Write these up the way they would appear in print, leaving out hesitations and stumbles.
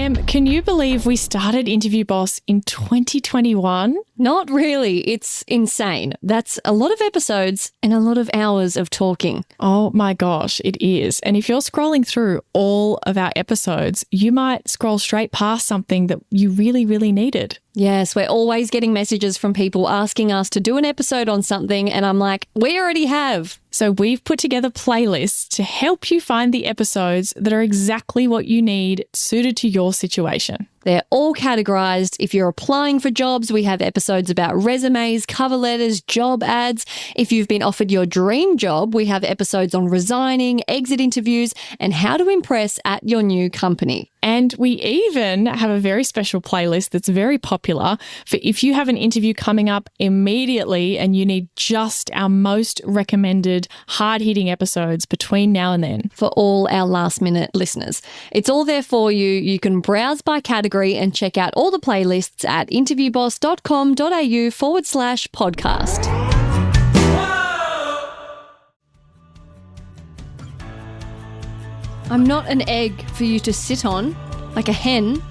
Can you believe we started Interview Boss in 2021? Not really. It's insane. That's a lot of episodes and a lot of hours of talking. Oh my gosh, it is. And if you're scrolling through all of our episodes, you might scroll straight past something that you really, really needed. Yes, we're always getting messages from people asking us to do an episode on something, and I'm like, we already have. So we've put together playlists to help you find the episodes that are exactly what you need, suited to your situation. They're all categorized. If you're applying for jobs, we have episodes about resumes, cover letters, job ads. If you've been offered your dream job, we have episodes on resigning, exit interviews, and how to impress at your new company. And we even have a very special playlist that's very popular for if you have an interview coming up immediately and you need just our most recommended hard-hitting episodes between now and then. For all our last-minute listeners. It's all there for you. You can browse by category and check out all the playlists at interviewboss.com.au/podcast. I'm not an egg for you to sit on, like a hen.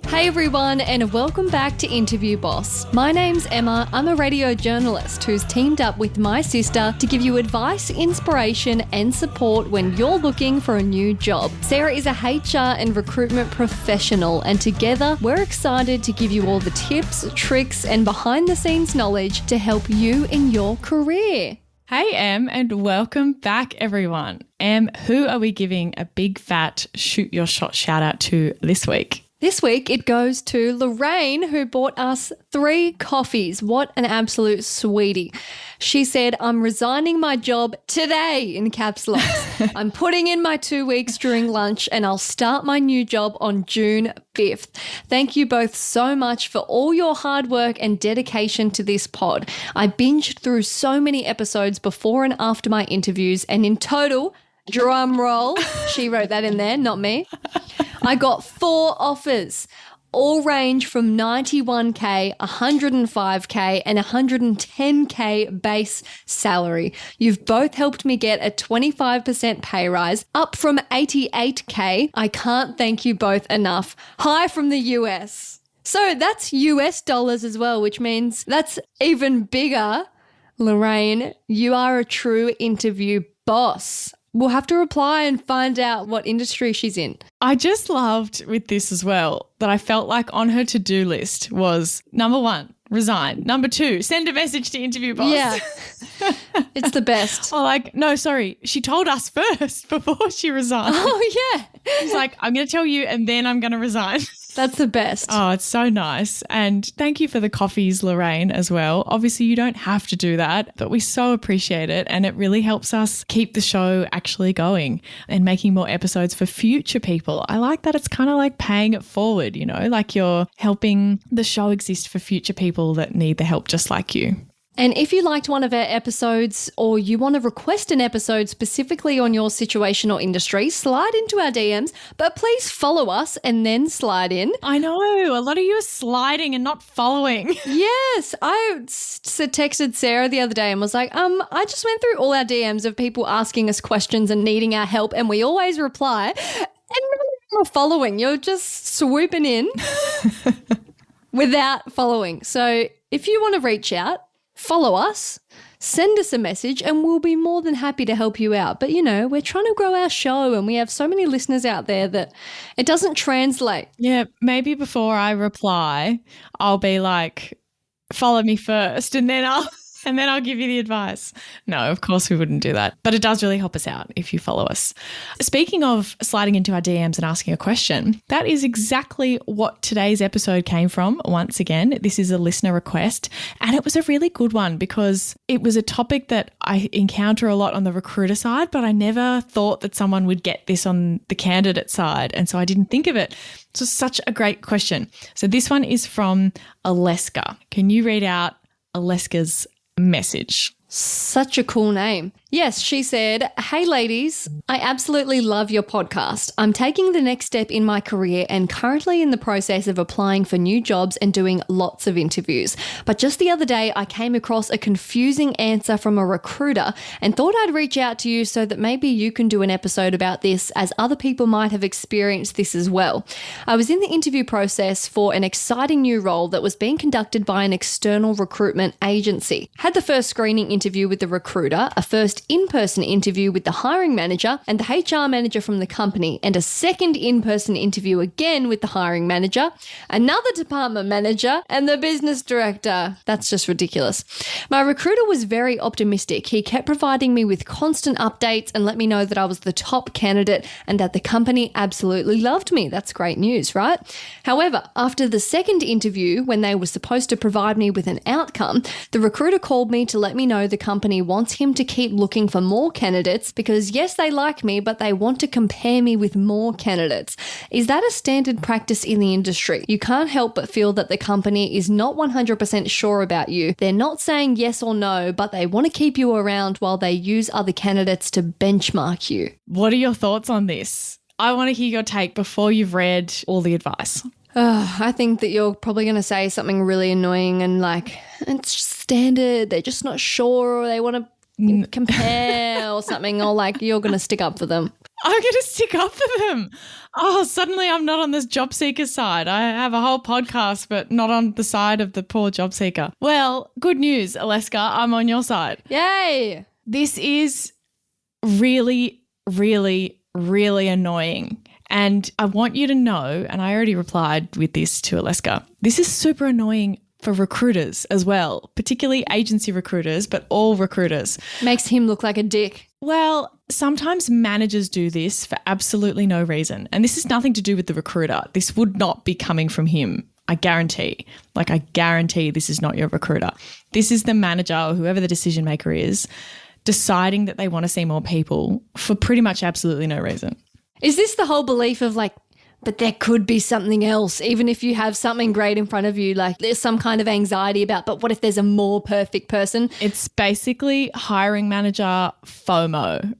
Hey everyone, and welcome back to Interview Boss. My name's Emma. I'm a radio journalist who's teamed up with my sister to give you advice, inspiration, and support when you're looking for a new job. Sarah is a HR and recruitment professional, and together we're excited to give you all the tips, tricks, and behind-the-scenes knowledge to help you in your career. Hey, Em, and welcome back, everyone. Em, who are we giving a big fat shoot your shot shout out to this week? This week it goes to Lorraine, who bought us 3 coffees. What an absolute sweetie. She said, I'm resigning my job today, in caps locks. I'm putting in my 2 weeks during lunch and I'll start my new job on June 5th. Thank you both so much for all your hard work and dedication to this pod. I binged through so many episodes before and after my interviews, and in total, drum roll, she wrote that in there, not me, I got 4 offers, all range from 91K, 105K, and 110K base salary. You've both helped me get a 25% pay rise, up from 88K. I can't thank you both enough. Hi from the US. So that's US dollars as well, which means that's even bigger. Lorraine, you are a true interview boss. We'll have to reply and find out what industry she's in. I just loved with this as well that I felt like on her to-do list was number 1, resign. Number 2, send a message to Interview Boss. Yeah, it's the best. Oh, like, no, sorry. She told us first before she resigned. Oh, yeah. She's like, I'm going to tell you and then I'm going to resign. That's the best. Oh, it's so nice. And thank you for the coffees, Lorraine, as well. Obviously, you don't have to do that, but we so appreciate it. And it really helps us keep the show actually going and making more episodes for future people. I like that it's kind of like paying it forward, you know, like you're helping the show exist for future people that need the help just like you. And if you liked one of our episodes or you want to request an episode specifically on your situation or industry, slide into our DMs, but please follow us and then slide in. I know. A lot of you are sliding and not following. Yes. I texted Sarah the other day and was like, I just went through all our DMs of people asking us questions and needing our help, and we always reply. And none of them are following. You're just swooping in without following. So if you want to reach out, follow us, send us a message, and we'll be more than happy to help you out. But, you know, we're trying to grow our show and we have so many listeners out there that it doesn't translate. Yeah, maybe before I reply, I'll be like, follow me first and then I'll give you the advice. No, of course we wouldn't do that. But it does really help us out if you follow us. Speaking of sliding into our DMs and asking a question, that is exactly what today's episode came from. Once again, this is a listener request, and it was a really good one because it was a topic that I encounter a lot on the recruiter side, but I never thought that someone would get this on the candidate side, and so I didn't think of it. So such a great question. So this one is from Aleska. Can you read out Aleska's message? Such a cool name. Yes, she said, "Hey ladies, I absolutely love your podcast. I'm taking the next step in my career and currently in the process of applying for new jobs and doing lots of interviews. But just the other day, I came across a confusing answer from a recruiter and thought I'd reach out to you so that maybe you can do an episode about this, as other people might have experienced this as well. I was in the interview process for an exciting new role that was being conducted by an external recruitment agency. Had the first screening interview with the recruiter, a first in-person interview with the hiring manager and the HR manager from the company, and a second in-person interview again with the hiring manager, another department manager, and the business director." That's just ridiculous. My recruiter was very optimistic. He kept providing me with constant updates and let me know that I was the top candidate and that the company absolutely loved me. That's great news, right? However, after the second interview, when they were supposed to provide me with an outcome, the recruiter called me to let me know the company wants him to keep looking for more candidates because, yes, they like me, but they want to compare me with more candidates. Is that a standard practice in the industry? You can't help but feel that the company is not 100% sure about you. They're not saying yes or no, but they want to keep you around while they use other candidates to benchmark you. What are your thoughts on this? I want to hear your take before you've read all the advice. I think that you're probably going to say something really annoying and like, it's standard, they're just not sure, or they want to compare or something, or like you're going to stick up for them. I'm going to stick up for them. Oh, suddenly I'm not on this job seeker side. I have a whole podcast, but not on the side of the poor job seeker. Well, good news, Aleska. I'm on your side. Yay. This is really, really, really annoying. And I want you to know, and I already replied with this to Aleska, this is super annoying for recruiters as well, particularly agency recruiters, but all recruiters. Makes him look like a dick. Well, sometimes managers do this for absolutely no reason. And this is nothing to do with the recruiter. This would not be coming from him. I guarantee. I guarantee this is not your recruiter. This is the manager or whoever the decision maker is deciding that they want to see more people for pretty much absolutely no reason. Is this the whole belief of like, but there could be something else, even if you have something great in front of you, like there's some kind of anxiety about, but what if there's a more perfect person? It's basically hiring manager FOMO.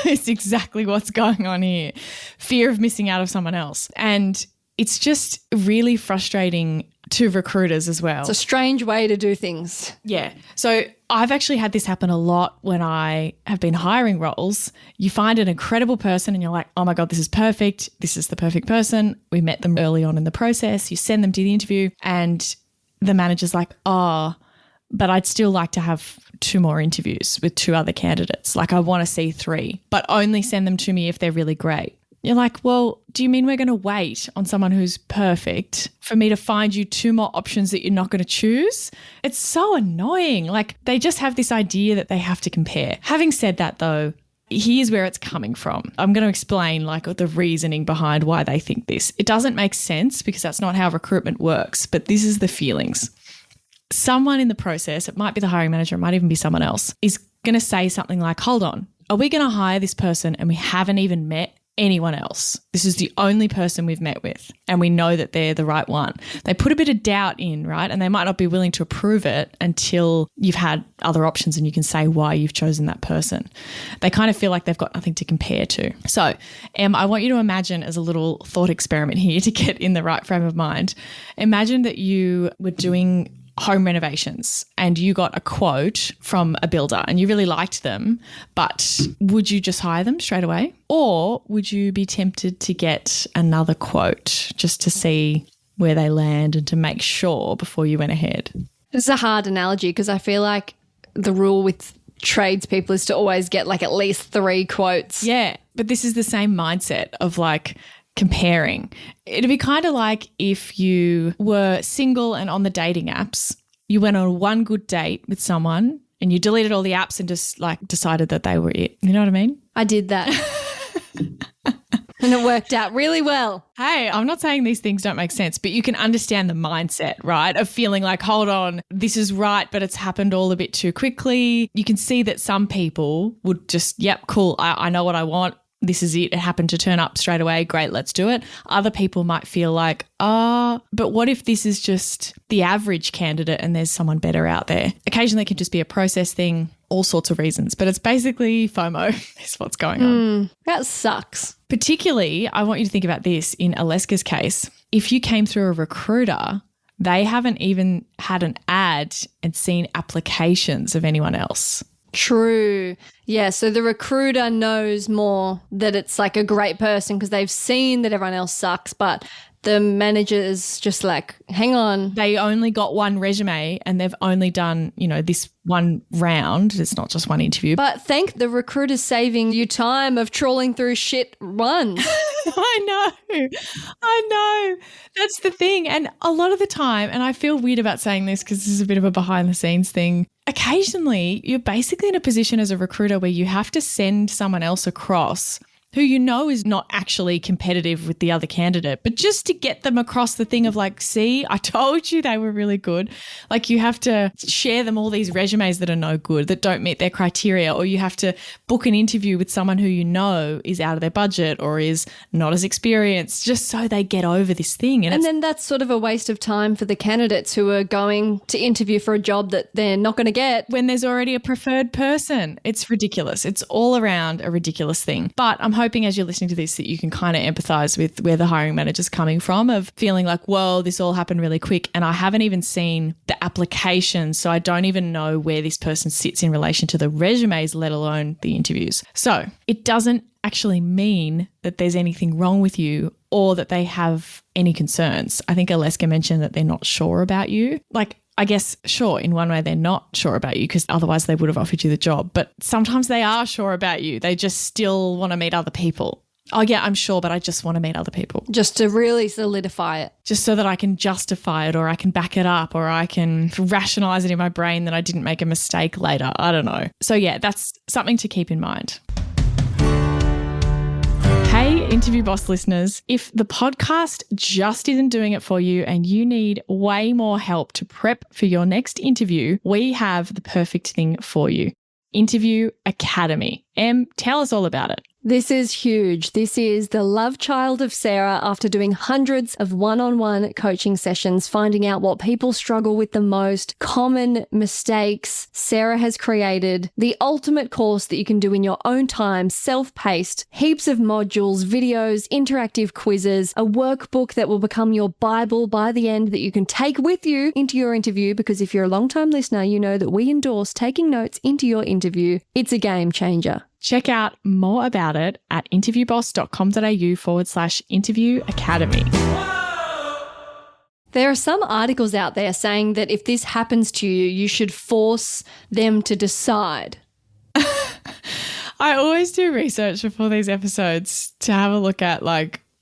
It's exactly what's going on here. Fear of missing out of someone else. And it's just really frustrating to recruiters as well. It's a strange way to do things. Yeah. So I've actually had this happen a lot when I have been hiring roles. You find an incredible person and you're like, oh my God, this is perfect. This is the perfect person. We met them early on in the process. You send them to the interview and the manager's like, oh, but I'd still like to have 2 more interviews with 2 other candidates. Like I want to see 3, but only send them to me if they're really great. You're like, well, do you mean we're going to wait on someone who's perfect for me to find you 2 more options that you're not going to choose? It's so annoying. Like they just have this idea that they have to compare. Having said that though, here's where it's coming from. I'm going to explain like the reasoning behind why they think this. It doesn't make sense because that's not how recruitment works, but this is the feelings. Someone in the process, it might be the hiring manager, it might even be someone else, is going to say something like, hold on, are we going to hire this person and we haven't even met anyone else? This is the only person we've met with and we know that they're the right one. They put a bit of doubt in, right? And they might not be willing to approve it until you've had other options and you can say why you've chosen that person. They kind of feel like they've got nothing to compare to. So I want you to imagine, as a little thought experiment here to get in the right frame of mind, imagine that you were doing home renovations and you got a quote from a builder and you really liked them, but would you just hire them straight away? Or would you be tempted to get another quote just to see where they land and to make sure before you went ahead? This is a hard analogy because I feel like the rule with tradespeople is to always get like at least 3 quotes. Yeah, but this is the same mindset of like comparing. It'd be kind of like if you were single and on the dating apps, you went on one good date with someone and you deleted all the apps and just like decided that they were it. You know what I mean? I did that. And it worked out really well. Hey, I'm not saying these things don't make sense, but you can understand the mindset, right? Of feeling like, hold on, this is right, but it's happened all a bit too quickly. You can see that some people would just, yep, cool, I know what I want. this is it. It happened to turn up straight away. Great, let's do it. Other people might feel like, but what if this is just the average candidate and there's someone better out there? Occasionally it can just be a process thing, all sorts of reasons, but it's basically FOMO is what's going on. That sucks. Particularly, I want you to think about this in Aleska's case. If you came through a recruiter, they haven't even had an ad and seen applications of anyone else. True. Yeah, so the recruiter knows more that it's like a great person because they've seen that everyone else sucks, but the manager is just like, hang on. They only got one resume and they've only done, this one round. It's not just one interview. But thank the recruiter saving you time of trawling through shit ones. I know. That's the thing. And a lot of the time, and I feel weird about saying this because this is a bit of a behind the scenes thing, occasionally you're basically in a position as a recruiter where you have to send someone else across who you know is not actually competitive with the other candidate, but just to get them across the thing of like, see, I told you they were really good. Like you have to share them all these resumes that are no good, that don't meet their criteria, or you have to book an interview with someone who you know is out of their budget or is not as experienced, just so they get over this thing. And then that's sort of a waste of time for the candidates who are going to interview for a job that they're not going to get. When there's already a preferred person. It's ridiculous. It's all around a ridiculous thing. But I'm hoping as you're listening to this that you can kind of empathize with where the hiring manager's coming from, of feeling like, whoa, this all happened really quick and I haven't even seen the application, so I don't even know where this person sits in relation to the resumes, let alone the interviews. So it doesn't actually mean that there's anything wrong with you or that they have any concerns. I think Aleska mentioned that they're not sure about you. Like, I guess, sure, in one way they're not sure about you because otherwise they would have offered you the job. But sometimes they are sure about you. They just still want to meet other people. Oh, yeah, I'm sure, but I just want to meet other people. Just to really solidify it. Just so that I can justify it or I can back it up or I can rationalize it in my brain that I didn't make a mistake later. I don't know. So, yeah, that's something to keep in mind. Hey, Interview Boss listeners, if the podcast just isn't doing it for you and you need way more help to prep for your next interview, we have the perfect thing for you. Interview Academy. Em, tell us all about it. This is huge. This is the love child of Sarah after doing hundreds of one-on-one coaching sessions, finding out what people struggle with the most, common mistakes. Sarah has created the ultimate course that you can do in your own time, self-paced, heaps of modules, videos, interactive quizzes, a workbook that will become your Bible by the end that you can take with you into your interview, because if you're a long-time listener, you know that we endorse taking notes into your interview. It's a game changer. Check out more about it at interviewboss.com.au/interview academy. There are some articles out there saying that if this happens to you, you should force them to decide. I always do research before these episodes to have a look at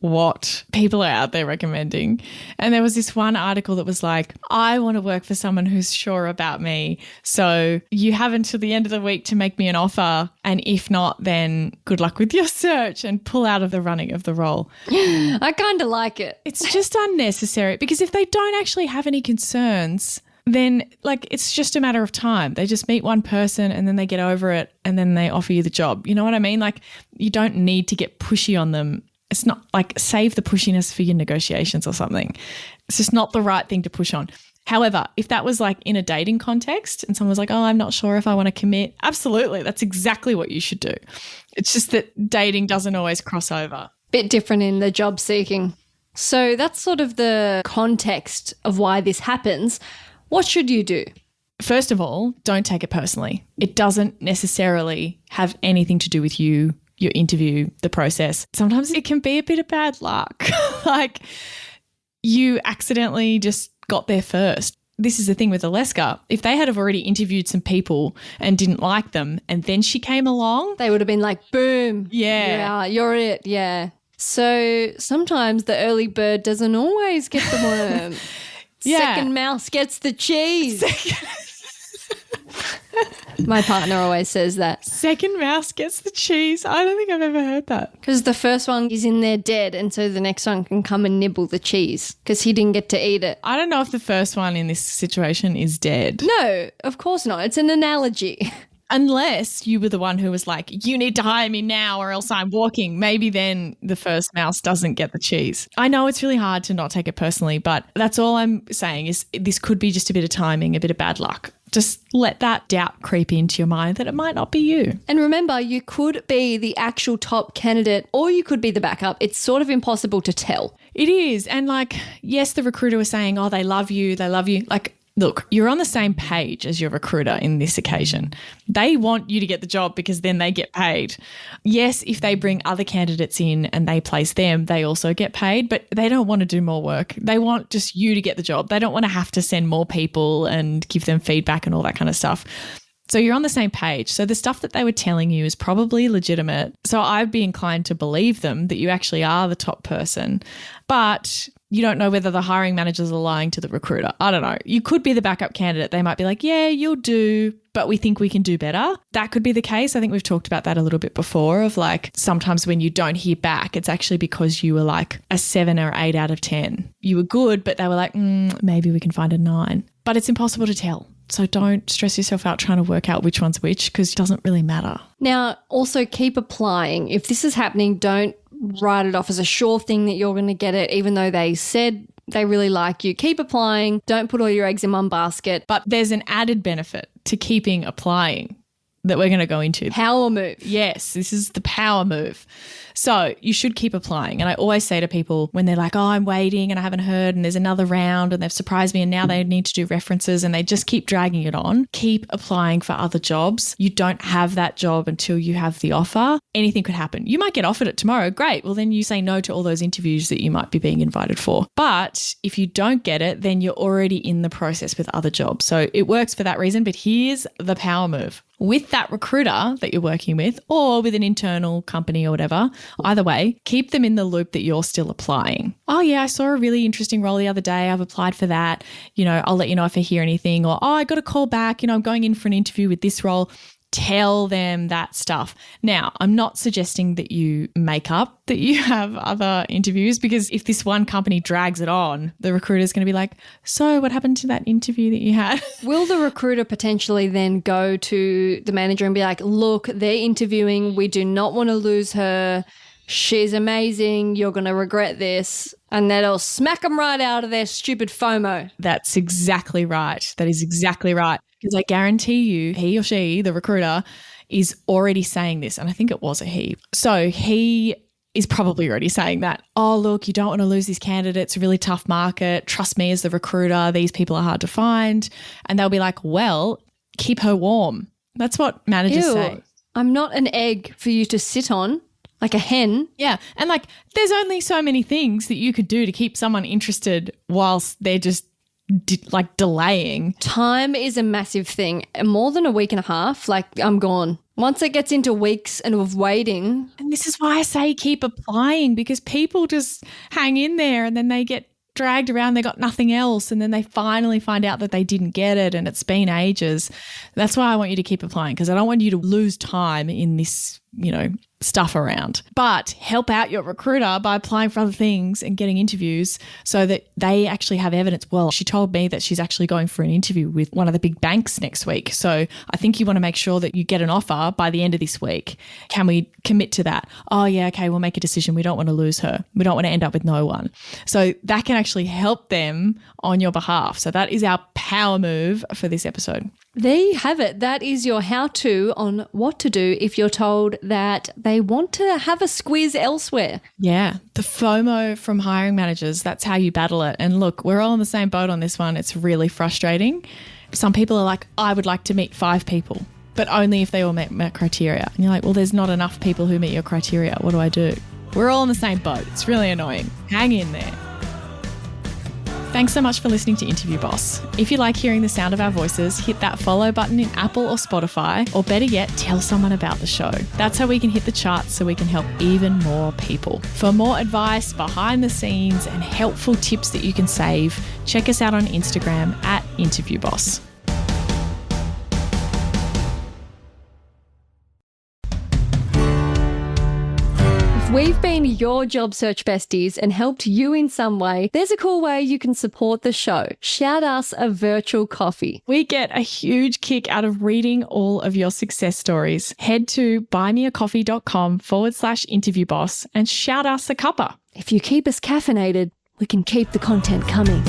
what people are out there recommending. And there was this one article that was like, I want to work for someone who's sure about me. So you have until the end of the week to make me an offer. And if not, then good luck with your search and pull out of the running of the role. I kind of like it. It's just unnecessary because if they don't actually have any concerns, then it's just a matter of time. They just meet one person and then they get over it and then they offer you the job. You know what I mean? You don't need to get pushy on them. It's not save the pushiness for your negotiations or something. It's just not the right thing to push on. However, if that was in a dating context and someone was like, oh, I'm not sure if I want to commit, absolutely. That's exactly what you should do. It's just that dating doesn't always cross over. Bit different in the job seeking. So that's sort of the context of why this happens. What should you do? First of all, don't take it personally. It doesn't necessarily have anything to do with you, your interview, the process. Sometimes it can be a bit of bad luck. You accidentally just got there first. This is the thing with Aleska. If they had have already interviewed some people and didn't like them and then she came along, they would have been like, boom. Yeah, you're it. Yeah. So sometimes the early bird doesn't always get the worm. Yeah. Second mouse gets the cheese. My partner always says that. Second mouse gets the cheese. I don't think I've ever heard that. Because the first one is in there dead and so the next one can come and nibble the cheese because he didn't get to eat it. I don't know if the first one in this situation is dead. No, of course not. It's an analogy. Unless you were the one who was like, you need to hire me now or else I'm walking. Maybe then the first mouse doesn't get the cheese. I know it's really hard to not take it personally, but that's all I'm saying is this could be just a bit of timing, a bit of bad luck. Just let that doubt creep into your mind that it might not be you. And remember, you could be the actual top candidate or you could be the backup. It's sort of impossible to tell. It is. And like, yes, the recruiter was saying, oh, they love you. They love you. Like, look, you're on the same page as your recruiter in this occasion. They want you to get the job because then they get paid. Yes, if they bring other candidates in and they place them, they also get paid, but they don't want to do more work. They want just you to get the job. They don't want to have to send more people and give them feedback and all that kind of stuff. So you're on the same page. So the stuff that they were telling you is probably legitimate. So I'd be inclined to believe them that you actually are the top person. But you don't know whether the hiring managers are lying to the recruiter. I don't know. You could be the backup candidate. They might be like, yeah, you'll do, but we think we can do better. That could be the case. I think we've talked about that a little bit before of like sometimes when you don't hear back, it's actually because you were like a 7 or 8 out of 10. You were good, but they were like, maybe we can find a 9. But it's impossible to tell. So don't stress yourself out trying to work out which one's which because it doesn't really matter. Now, also keep applying. If this is happening, don't write it off as a sure thing that you're going to get it, even though they said they really like you. Keep applying. Don't put all your eggs in one basket. But there's an added benefit to keeping applying that we're going to go into. Power move. Yes, this is the power move. So you should keep applying. And I always say to people when they're like, oh, I'm waiting and I haven't heard and there's another round and they've surprised me and now they need to do references and they just keep dragging it on. Keep applying for other jobs. You don't have that job until you have the offer. Anything could happen. You might get offered it tomorrow. Great. Well, then you say no to all those interviews that you might be being invited for. But if you don't get it, then you're already in the process with other jobs. So it works for that reason. But here's the power move. With that recruiter that you're working with or with an internal company or whatever, either way, keep them in the loop that you're still applying. Oh yeah, I saw a really interesting role the other day. I've applied for that. You know, I'll let you know if I hear anything. Or, oh, I got a call back. You know, I'm going in for an interview with this role. Tell them that stuff. Now, I'm not suggesting that you make up that you have other interviews because if this one company drags it on, the recruiter's going to be like, so what happened to that interview that you had? Will the recruiter potentially then go to the manager and be like, look, they're interviewing. We do not want to lose her. She's amazing. You're going to regret this. And that'll smack them right out of their stupid FOMO. That's exactly right. That is exactly right. Because I guarantee you, he or she, the recruiter, is already saying this. And I think it was a he. So he is probably already saying that, oh, look, you don't want to lose these candidates. It's a really tough market. Trust me as the recruiter. These people are hard to find. And they'll be like, well, keep her warm. That's what managers say. I'm not an egg for you to sit on. Like a hen. Yeah. And like there's only so many things that you could do to keep someone interested whilst they're just delaying. Time is a massive thing. More than a week and a half, like I'm gone. Once it gets into weeks and of waiting. And this is why I say keep applying because people just hang in there and then they get dragged around, they got nothing else, and then they finally find out that they didn't get it and it's been ages. That's why I want you to keep applying because I don't want you to lose time in this, stuff around. But help out your recruiter by applying for other things and getting interviews so that they actually have evidence. Well, she told me that she's actually going for an interview with one of the big banks next week. So I think you want to make sure that you get an offer by the end of this week. Can we commit to that? Oh yeah, okay, we'll make a decision. We don't want to lose her. We don't want to end up with no one. So that can actually help them on your behalf. So that is our power move for this episode. There you have it. That is your how-to on what to do if you're told that they want to have a squeeze elsewhere. Yeah, the FOMO from hiring managers, that's how you battle it. And look, we're all in the same boat on this one. It's really frustrating. Some people are like, I would like to meet 5 people, but only if they all meet my criteria. And you're like, well, there's not enough people who meet your criteria. What do I do? We're all in the same boat. It's really annoying. Hang in there. Thanks so much for listening to Interview Boss. If you like hearing the sound of our voices, hit that follow button in Apple or Spotify, or better yet, tell someone about the show. That's how we can hit the charts so we can help even more people. For more advice, behind the scenes, and helpful tips that you can save, check us out on Instagram at Interview Boss. we've been your job search besties and helped you in some way, there's a cool way you can support the show. Shout us a virtual coffee. We get a huge kick out of reading all of your success stories. Head to buymeacoffee.com/interviewboss and shout us a cuppa. If you keep us caffeinated, we can keep the content coming.